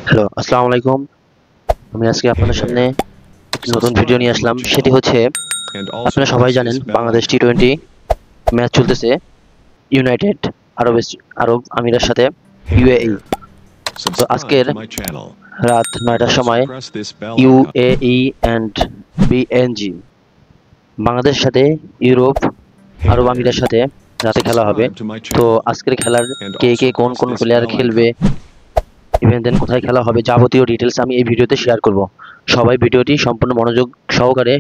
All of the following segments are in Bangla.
হ্যালো, আসসালামু আলাইকুম। আমি আজকে Hey আপনাদের সামনে there. একটি নতুন ভিডিও Subscribe নিয়ে to my আসলাম। সেটি channel হচ্ছে and also আপনারা সবাই press জানেন this bell বাংলাদেশ icon. টি-20 ম্যাচ চলতেছে ইউনাইটেড আরব আমিরের সাথে Hey ইউএই। there. তো Subscribe আজকের to my channel রাত and 9টার also সময় press this bell icon. UAE and BNG বাংলাদেশের সাথে ইউরোপ Hey আরব there. আমিরের সাথে রাতে খেলা হবে। Subscribe to my তো channel আজকের খেলার and কে also কে কোন press কোন this প্লেয়ার bell খেলবে, icon. ইভেন দেন কোথায় খেলা হবে, যাবতীয় ডিটেলস আমি এই ভিডিওতে শেয়ার করব। সবাই ভিডিওটি সম্পূর্ণ মনোযোগ সহকারে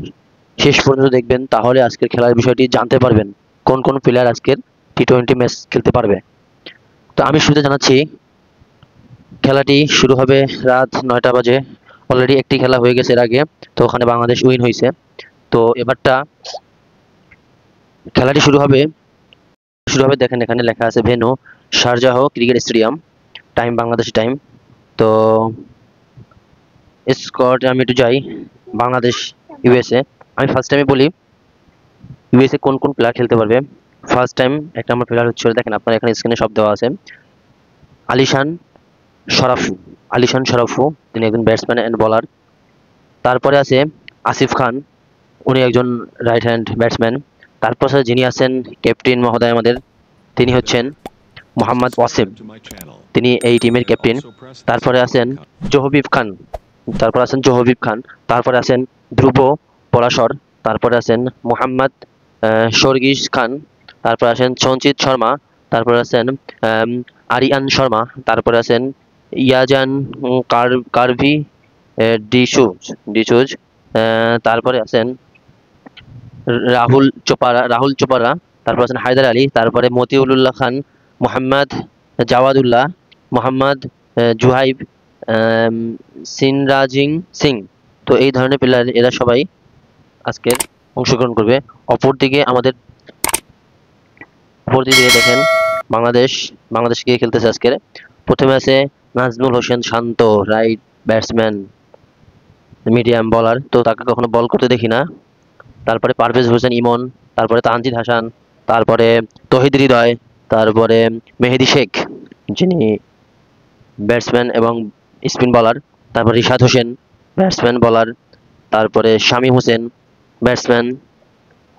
শেষ পর্যন্ত দেখবেন, তাহলে আজকের খেলার বিষয়টি জানতে পারবেন কোন কোন প্লেয়ার আজকের টি-20 ম্যাচ খেলতে পারবে। তো আমি শুরুতে জানাচ্ছি, খেলাটি শুরু হবে রাত 9টা বাজে। অলরেডি একটি খেলা হয়ে গেছে এর আগে, তো ওখানে বাংলাদেশ উইন হয়েছে। তো এবারটা খেলাটি শুরু হবে দেখেন, এখানে লেখা আছে venue Sharjah cricket stadium, time Bangladesh time. তো স্কোয়াড আমি একটু যাই, বাংলাদেশ ইউএসএ। আমি ফার্স্ট টাইমে বলি ইউএসএ কোন কোন প্লেয়ার খেলতে পারবে। ফার্স্ট টাইম একটা আমার প্লেয়ার হচ্ছে, দেখেন আপনার এখানে স্ক্রিনে সব দেওয়া আছে, আলিশান শরাফু। আলিশান শরাফু, তিনি একজন ব্যাটসম্যান অ্যান্ড বলার। তারপরে আছে আসিফ খান, উনি একজন রাইট হ্যান্ড ব্যাটসম্যান। তারপর যিনি আছেন ক্যাপ্টেন মহোদয় আমাদের, তিনি Hey হচ্ছেন there. Mohammad Wasim, Subscribe to my channel তিনি এই টিমের and captain. also press this তারপরে bell আছেন icon. জোহবিব খান, তারপরে আছেন ধ্রুব পলাশর, তারপরে আছেন মোহাম্মদ সরগিস খান, তারপরে আছেন সঞ্চিত শর্মা, তারপরে আছেন আম, আরিয়ান শর্মা, তারপরে আছেন ইয়াজান কারভি ডিসুজ ডিসুজ তারপরে আছেন রাহুল চোপারা, তারপর আছেন হায়দার আলী, তারপরে মতিউল্লাহ খান, মোহাম্মদ জাওয়াদুল্লাহ, মোহাম্মদ জুহাইব, আম, সিনরাজিং সিং। তো এই ধরনের প্লেয়ার এরা সবাই আজকের অংশগ্রহণ করবে। অপর দিকে দেখেন বাংলাদেশ কে খেলতেছে আজকের। প্রথমে আছে নাজমুল হোসেন শান্ত, রাইট ব্যাটসম্যান, মিডিয়াম বলার, তো তাকে কখনো বল করতে দেখি না। তারপরে পারভেজ হোসেন ইমন, তারপরে তানজিদ হাসান, তারপরে তহিদ হৃদয়, তারপরে মেহেদী শেখ, যিনি ব্যাটসম্যান এবং স্পিন বলার, তারপর রিশাদ হোসেন ব্যাটসম্যান বলার, তারপরে শামীম হোসেন ব্যাটসম্যান,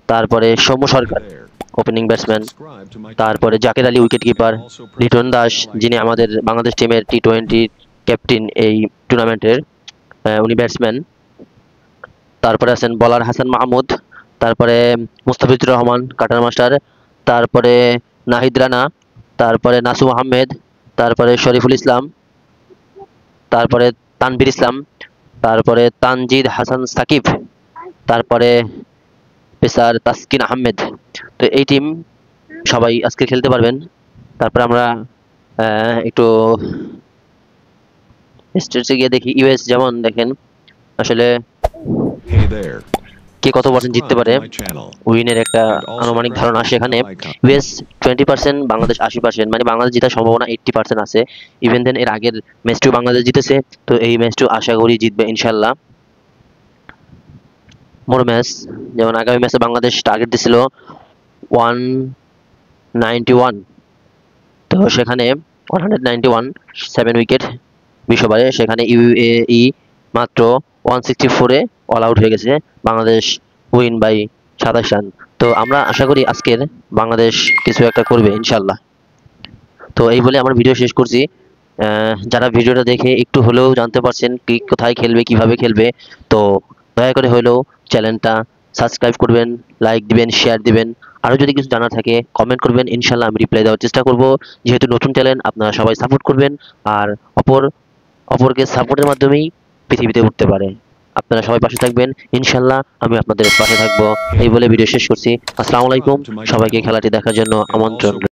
তারপরে Soumya Hey Sarkar there. Opening batsman, Subscribe to my তারপরে channel Jaker Ali wicket keeper, and also press Liton this Das bell যিনি icon. আমাদের বাংলাদেশ টিমের টি-20 ক্যাপ্টেন এই টুর্নামেন্টের, উনি ব্যাটসম্যান। তারপরে আছেন বলার হাসান মাহমুদ, তারপরে মুস্তাফিজুর রহমান কাটার মাস্টার, তারপরে নাহিদ রানা, তারপরে নাসুম আহমেদ, তারপরে শরীফুল ইসলাম, তারপরে তানভীর ইসলাম, তারপরে তানজিদ হাসান সাকিব, তারপরে পেসার তাসকিন আহমেদ। তো এই টিম সবাই আজকে খেলতে পারবেন। তারপরে আমরা একটু স্টেটসে গিয়ে দেখি ইউএস, যেমন দেখেন আসলে Hey there. কে কত পার্সেন্ট জিততে Subscribe to পারে, my channel উইনের একটা and also আনুমানিক press ধারণা this সেখানে। bell icon. ইউএস 20%, বাংলাদেশ 80%, মানে বাংলাদেশ জেতার সম্ভাবনা 80% আছে। ইভেন দেন এর আগের ম্যাচটিও বাংলাদেশ জিতেছে, তো এই ম্যাচটিও আশা করি জিতবে ইনশাল্লাহ। মোর ম্যাচ, যেমন আগামী ম্যাচে বাংলাদেশ টার্গেট দিছিল 191, তো সেখানে 191 7 উইকেট 20 ওভারে, সেখানে ইউএই মাত্র 164-এ অল আউট হয়ে গেছে। Bangladesh win by 27 run. তো আমরা আশা করি আজকের বাংলাদেশ কিছু একটা করবে ইনশাল্লাহ। তো এই বলে আমার ভিডিও শেষ করছি। যারা ভিডিওটা দেখে একটু হলেও জানতে পারছেন কি কোথায় খেলবে, কিভাবে খেলবে, তো দয়া করে হলেও চ্যানেলটা সাবস্ক্রাইব করবেন, লাইক দিবেন, শেয়ার দিবেন। আরও যদি কিছু জানার থাকে কমেন্ট করবেন, ইনশাল্লাহ আমি রিপ্লাই দেওয়ার চেষ্টা করব। যেহেতু নতুন চ্যানেল, আপনারা সবাই সাপোর্ট করবেন, আর অপরকে সাপোর্টের মাধ্যমেই পৃথিবীতে উঠতে পারে। আপনারা সবাই পাশে থাকবেন, ইনশাল্লাহ আমি আপনাদের পাশে থাকবো। এই বলে ভিডিও শেষ করছি। আসসালামু আলাইকুম, Subscribe to my সবাইকে channel খেলাটি দেখার জন্য and আমন্ত্রণ। also